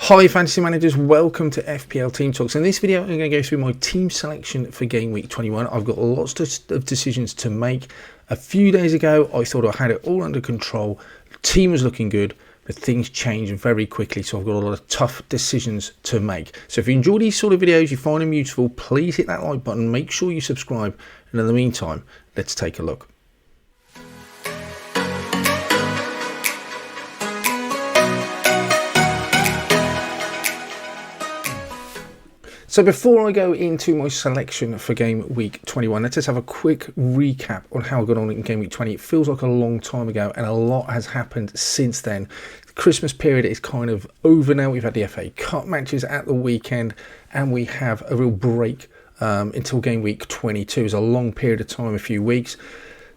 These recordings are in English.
Hi fantasy managers, welcome to FPL Team Talks. In this video I'm going to go through my team selection for Game Week 21. I've got lots of decisions to make. A few days ago I thought I had it all under control, the team was looking good, but things change very quickly, so I've got a lot of tough decisions to make. So if you enjoy these sort of videos, you find them useful, please hit that like button, make sure you subscribe, and in the meantime, let's take a look. So before I go into my selection for Game Week 21, let's just have a quick recap on how I got on in Game Week 20. It feels like a long time ago and a lot has happened since then. The Christmas period is kind of over now. We've had the FA Cup matches at the weekend and we have a real break until Game Week 22. It's a long period of time, a few weeks.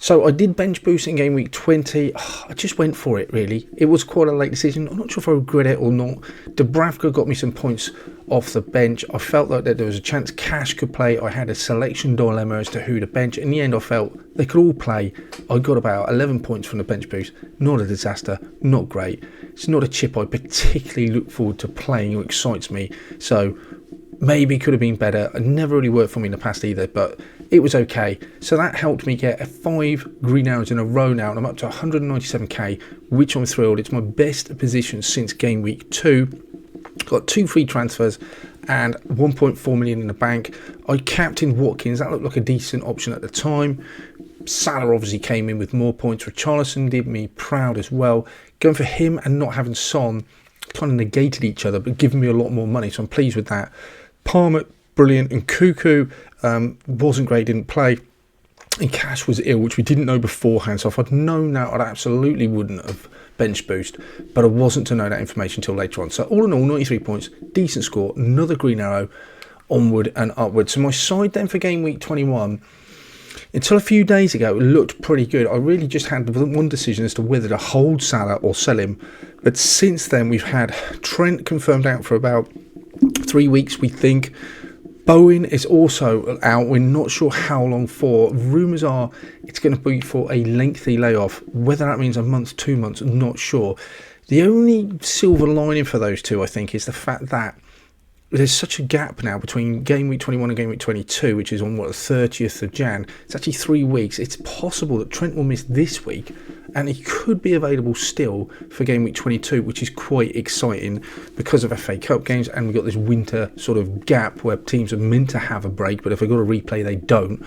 So I did bench boost in Game Week 20. I just went for it, really. It was quite a late decision. I'm not sure if I regret it or not. Dubravka got me some points off the bench. I felt like that there was a chance Cash could play. I had a selection dilemma as to who to bench. In the end, I felt they could all play. I got about 11 points from the bench boost. Not a disaster. Not great. It's not a chip I particularly look forward to playing or excites me. So maybe could have been better. It never really worked for me in the past either, but it was okay. So that helped me get 5 green arrows in a row now, and I'm up to 197k, which I'm thrilled. It's my best position since Game Week 2. Got 2 free transfers and 1.4 million in the bank. I captained Watkins. That looked like a decent option at the time. Salah obviously came in with more points. Richarlison did me proud as well. Going for him and not having Son kind of negated each other, but giving me a lot more money, so I'm pleased with that. Palmer, brilliant, and Cuckoo wasn't great, didn't play, and Cash was ill, which we didn't know beforehand. So if I'd known that, I absolutely wouldn't have bench boost, but I wasn't to know that information until later on. So all in all, 93 points, decent score, another green arrow, onward and upward. So my side then for Game Week 21, until a few days ago, it looked pretty good. I really just had one decision as to whether to hold Salah or sell him, but since then we've had Trent confirmed out for about 3 weeks, we think. Bowen is also out. We're not sure how long for. Rumours are it's going to be for a lengthy layoff. Whether that means a month, 2 months, I'm not sure. The only silver lining for those two, I think, is the fact that there's such a gap now between Game Week 21 and Game Week 22, which is on, the 30th of Jan. It's actually 3 weeks. It's possible that Trent will miss this week, and he could be available still for Game Week 22, which is quite exciting because of FA Cup games, and we've got this winter sort of gap where teams are meant to have a break, but if they've got a replay, they don't,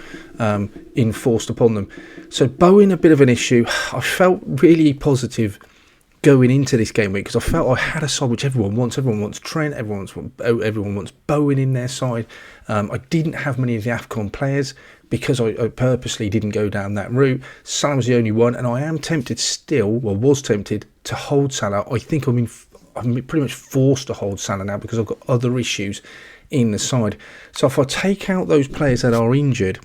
enforced upon them. So Bowen, a bit of an issue. I felt really positive going into this game week because I felt I had a side which everyone wants. Everyone wants Trent, everyone wants Bowen in their side. I didn't have many of the AFCON players because I purposely didn't go down that route. Salah was the only one, and I am tempted still, well, was tempted to hold Salah. I think I'm pretty much forced to hold Salah now because I've got other issues in the side. So if I take out those players that are injured,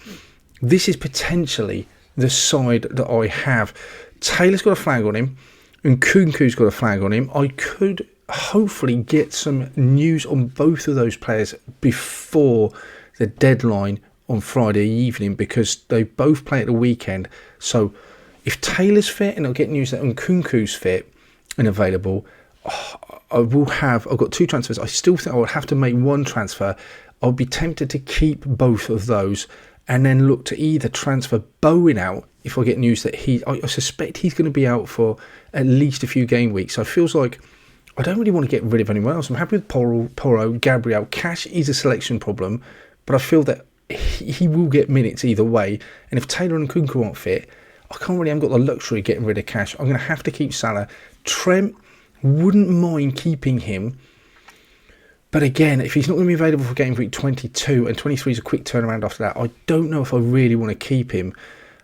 this is potentially the side that I have. Taylor's got a flag on him, and Kunku's got a flag on him. I could hopefully get some news on both of those players before the deadline on Friday evening because they both play at the weekend. So if Taylor's fit and I'll get news that Nkunku's fit and available, I've got 2 transfers. I still think I would have to make 1 transfer. I'll be tempted to keep both of those and then look to either transfer Bowen out if I get news that I suspect he's going to be out for at least a few game weeks. So it feels like I don't really want to get rid of anyone else. I'm happy with Porro, Gabriel. Cash is a selection problem, but I feel that he will get minutes either way. And if Taylor and Nkunku aren't fit, I haven't got the luxury of getting rid of Cash. I'm going to have to keep Salah. Trent, wouldn't mind keeping him. But again, if he's not going to be available for Game Week 22 and 23 is a quick turnaround after that, I don't know if I really want to keep him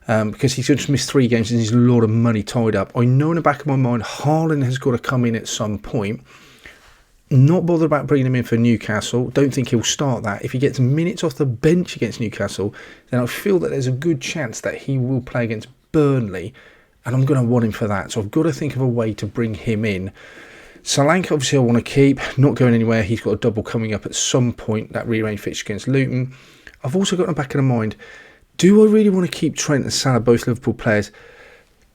because he's just missed 3 games and there's a lot of money tied up. I know in the back of my mind, Haaland has got to come in at some point. Not bothered about bringing him in for Newcastle. Don't think he'll start that. If he gets minutes off the bench against Newcastle, then I feel that there's a good chance that he will play against Burnley, and I'm going to want him for that. So I've got to think of a way to bring him in. Solanke, obviously, I want to keep. Not going anywhere. He's got a double coming up at some point, that rearranged fixture against Luton. I've also got in the back of the mind, do I really want to keep Trent and Salah, both Liverpool players?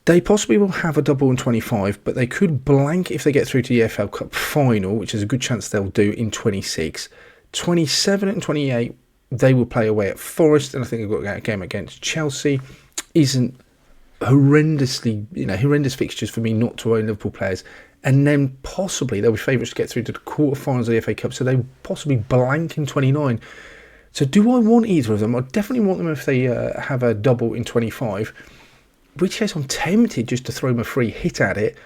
They possibly will have a double in 25, but they could blank if they get through to the EFL Cup final, which is a good chance they'll do in 26. 27 and 28, they will play away at Forest, and I think they've got a game against Chelsea. Isn't horrendous fixtures for me not to own Liverpool players. And then possibly they'll be favourites to get through to the quarterfinals of the FA Cup, so they possibly blank in 29. So do I want either of them? I definitely want them if they have a double in 25. Which case I'm tempted just to throw my free hit at it,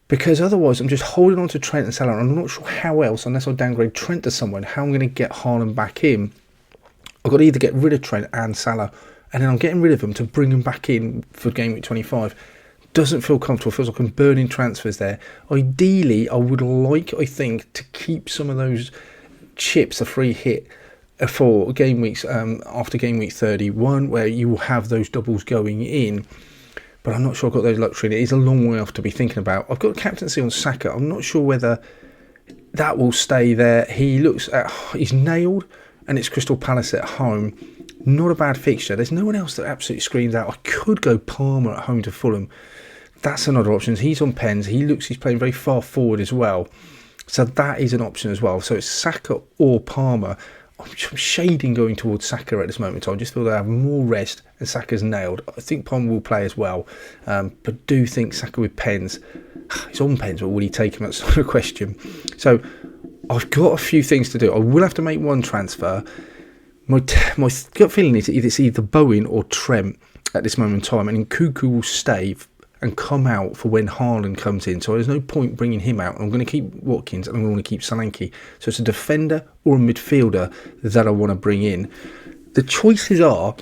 because otherwise I'm just holding on to Trent and Salah, and I'm not sure how else, unless I downgrade Trent to someone, how I'm going to get Haaland back in. I've got to either get rid of Trent and Salah, and then I'm getting rid of them to bring them back in for game week 25. Doesn't feel comfortable. Feels like I'm burning transfers there. Ideally, I would like, I think, to keep some of those chips, a free hit, for game weeks after game week 31, where you will have those doubles going in. But I'm not sure I've got those luxury. It is a long way off to be thinking about. I've got captaincy on Saka. I'm not sure whether that will stay there. He's nailed, and it's Crystal Palace at home. Not a bad fixture. There's no one else that absolutely screams out. I could go Palmer at home to Fulham. That's another option. He's on pens. He's playing very far forward as well. So that is an option as well. So it's Saka or Palmer. I'm shading going towards Saka at this moment. I just feel they have more rest, and Saka's nailed. I think Palmer will play as well, but do think Saka with pens. He's on pens, but will he take him? That's not a question. So I've got a few things to do. I will have to make one transfer. My gut feeling is it's either Bowen or Trent at this moment in time, and Nkunku will stay and come out for when Haaland comes in. So there's no point bringing him out. I'm going to keep Watkins and I'm going to keep Solanke. So it's a defender or a midfielder that I want to bring in. The choices are,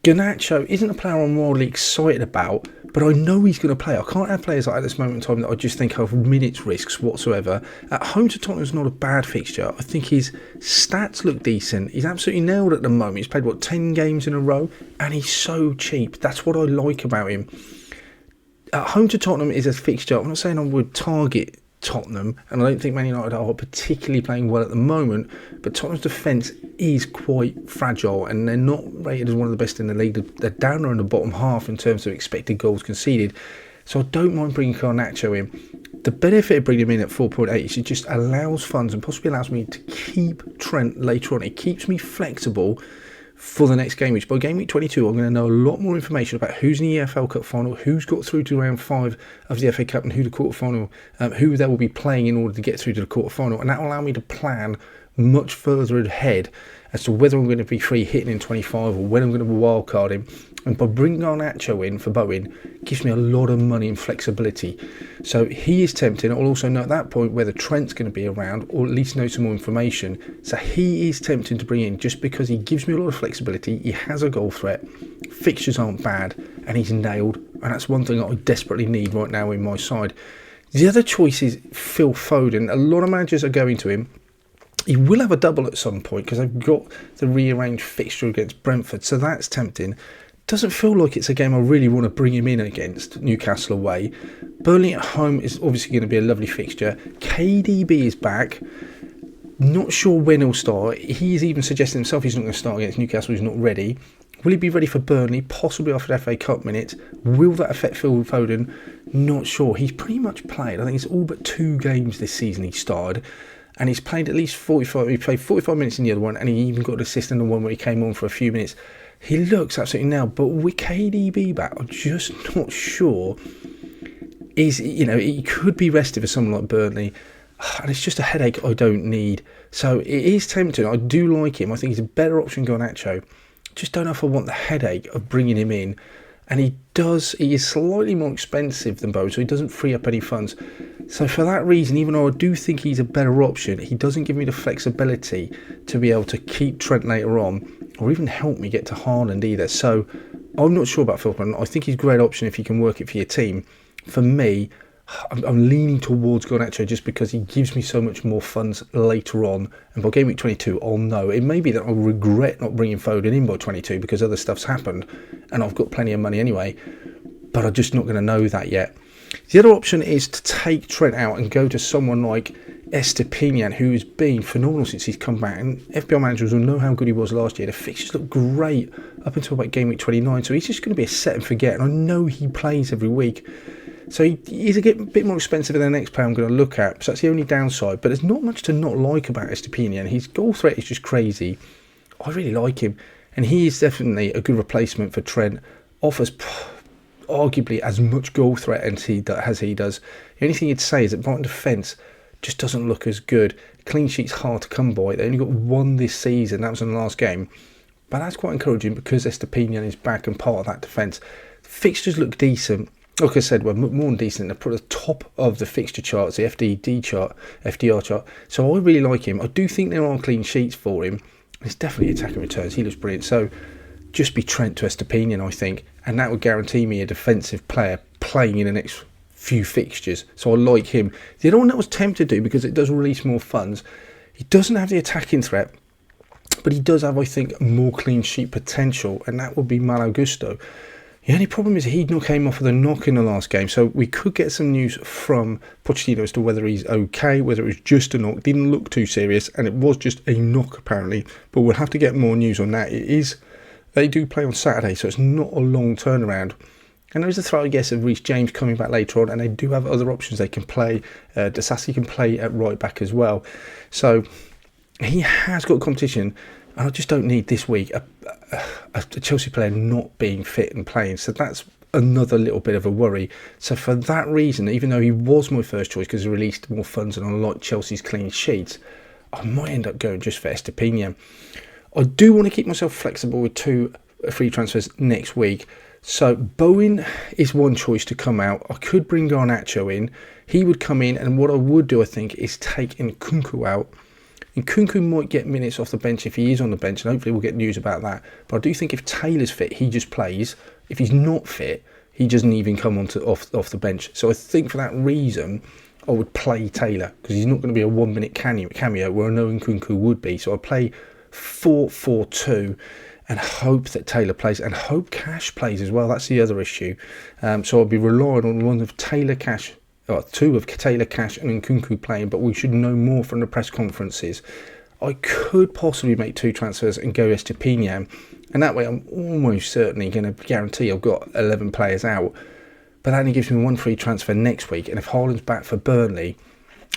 Garnacho isn't a player I'm wildly excited about, but I know he's going to play. I can't have players like at this moment in time that I just think have minutes risks whatsoever. At home to Tottenham is not a bad fixture. I think his stats look decent. He's absolutely nailed at the moment. He's played, 10 games in a row, and he's so cheap. That's what I like about him. At home to Tottenham is a fixture. I'm not saying I would target Tottenham, and I don't think Man United are particularly playing well at the moment, but Tottenham's defence is quite fragile, and they're not rated as one of the best in the league. They're down there in the bottom half in terms of expected goals conceded, so I don't mind bringing Garnacho in. The benefit of bringing him in at 4.8 is it just allows funds and possibly allows me to keep Trent later on. It keeps me flexible for the next game week. By game week 22, I'm going to know a lot more information about who's in the EFL Cup final, who's got through to round 5 of the FA Cup, and who they will be playing in order to get through to the quarter final, and that will allow me to plan much further ahead as to whether I'm going to be free hitting in 25 or when I'm going to be wildcard him. And by bringing Garnacho in for Bowen gives me a lot of money and flexibility. So he is tempting. I'll also know at that point whether Trent's going to be around, or at least know some more information. So he is tempting to bring in just because he gives me a lot of flexibility. He has a goal threat. Fixtures aren't bad, and he's nailed. And that's one thing I desperately need right now in my side. The other choice is Phil Foden. A lot of managers are going to him. He will have a double at some point because I've got the rearranged fixture against Brentford, so that's tempting. Doesn't feel like it's a game I really want to bring him in against. Newcastle away. Burnley at home is obviously going to be a lovely fixture. KDB is back. Not sure when he'll start. He's even suggested himself he's not going to start against Newcastle. He's not ready. Will he be ready for Burnley? Possibly after the FA Cup minutes. Will that affect Phil Foden? Not sure. He's pretty much played. I think it's all but 2 games this season he started. And he's played at least 45. He played 45 minutes in the other one, and he even got an assist in the one where he came on for a few minutes. He looks absolutely nailed, but with KDB back, I'm just not sure. He could be rested for someone like Burnley, and it's just a headache I don't need. So it is tempting. I do like him. I think he's a better option than Garnacho. Just don't know if I want the headache of bringing him in. And he is slightly more expensive than Bowen, so he doesn't free up any funds. So for that reason, even though I do think he's a better option, he doesn't give me the flexibility to be able to keep Trent later on, or even help me get to Haaland either. So I'm not sure about Phil Foden. I think he's a great option if you can work it for your team. For me, I'm leaning towards Garnacho just because he gives me so much more funds later on. And by game week 22, I'll know. It may be that I'll regret not bringing Foden in by 22 because other stuff's happened and I've got plenty of money anyway. But I'm just not going to know that yet. The other option is to take Trent out and go to someone like Estepinian, who's been phenomenal since he's come back, and FPL managers will know how good he was last year. The fixtures look great up until about game week 29, so he's just going to be a set and forget, and I know he plays every week. So he's a bit more expensive than the next player I'm going to look at, so that's the only downside. But there's not much to not like about Estepinian. His goal threat is just crazy. I really like him, and he is definitely a good replacement for Trent. Offers arguably as much goal threat as he does. The only thing you'd say is that Brighton defence just doesn't look as good. Clean sheet's hard to come by. They only got one this season. That was in the last game. But that's quite encouraging because Estepinian is back and part of that defence. Fixtures look decent. Like I said, we're more than decent. They're put at the top of the fixture charts, the FDR chart. So I really like him. I do think there are clean sheets for him. It's definitely attacking returns. He looks brilliant. So just be Trent to Estepinian, I think. And that would guarantee me a defensive player playing in the next few fixtures. So I like him. The other one that I was tempted to do, because it does release more funds, he doesn't have the attacking threat, but he does have, I think, more clean sheet potential, and that would be Malo Gusto. The only problem is he came off with a knock in the last game, so we could get some news from Pochettino as to whether he's okay, whether it was just a knock. Didn't look too serious, and it was just a knock apparently, but we'll have to get more news on that. They do play on Saturday, so it's not a long turnaround. And there is a threat, I guess, of Reece James coming back later on, and they do have other options. They can play, Disasi can play at right back as well. So he has got competition, and I just don't need this week a Chelsea player not being fit and playing. So that's another little bit of a worry. So for that reason, even though he was my first choice because he released more funds and I like Chelsea's clean sheets, I might end up going just for Estepinian. I do want to keep myself flexible with 2 free transfers next week. So Bowen is one choice to come out. I could bring Garnacho in. He would come in, and what I would do, I think, is take Nkunku out. Nkunku might get minutes off the bench if he is on the bench, and hopefully we'll get news about that. But I do think if Taylor's fit, he just plays. If he's not fit, he doesn't even come off the bench. So I think for that reason, I would play Taylor, because he's not going to be a 1 minute cameo where I know Nkunku would be. So I play 4-4-2 and hope that Taylor plays, and hope Cash plays as well. That's the other issue. So I'll be relying on one of Taylor, Cash, or 2 of Taylor, Cash and Nkunku playing, but we should know more from the press conferences. I could possibly make 2 transfers and go Estepinian, and that way I'm almost certainly going to guarantee I've got 11 players out. But that only gives me 1 free transfer next week, and if Haaland's back for Burnley,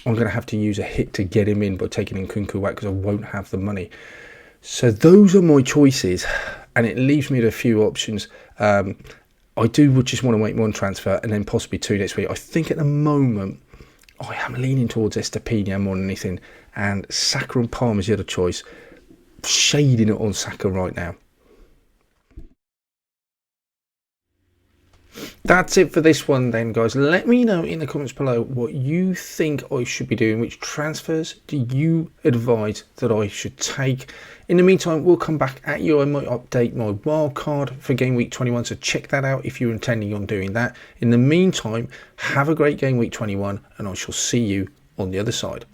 I'm going to have to use a hit to get him in by taking Nkunku out because I won't have the money. So those are my choices, and it leaves me with a few options. I would just want to make 1 transfer and then possibly 2 next week. I think at the moment I am leaning towards Estepinian more than anything, and Saka and Palmer is the other choice. Shading it on Saka right now. That's it for this one then, guys. Let me know in the comments below what you think I should be doing. Which transfers do you advise that I should take? In the meantime, we'll come back at you. I might update my wildcard for game week 21, so check that out if you're intending on doing that. In the meantime, have a great game week 21, and I shall see you on the other side.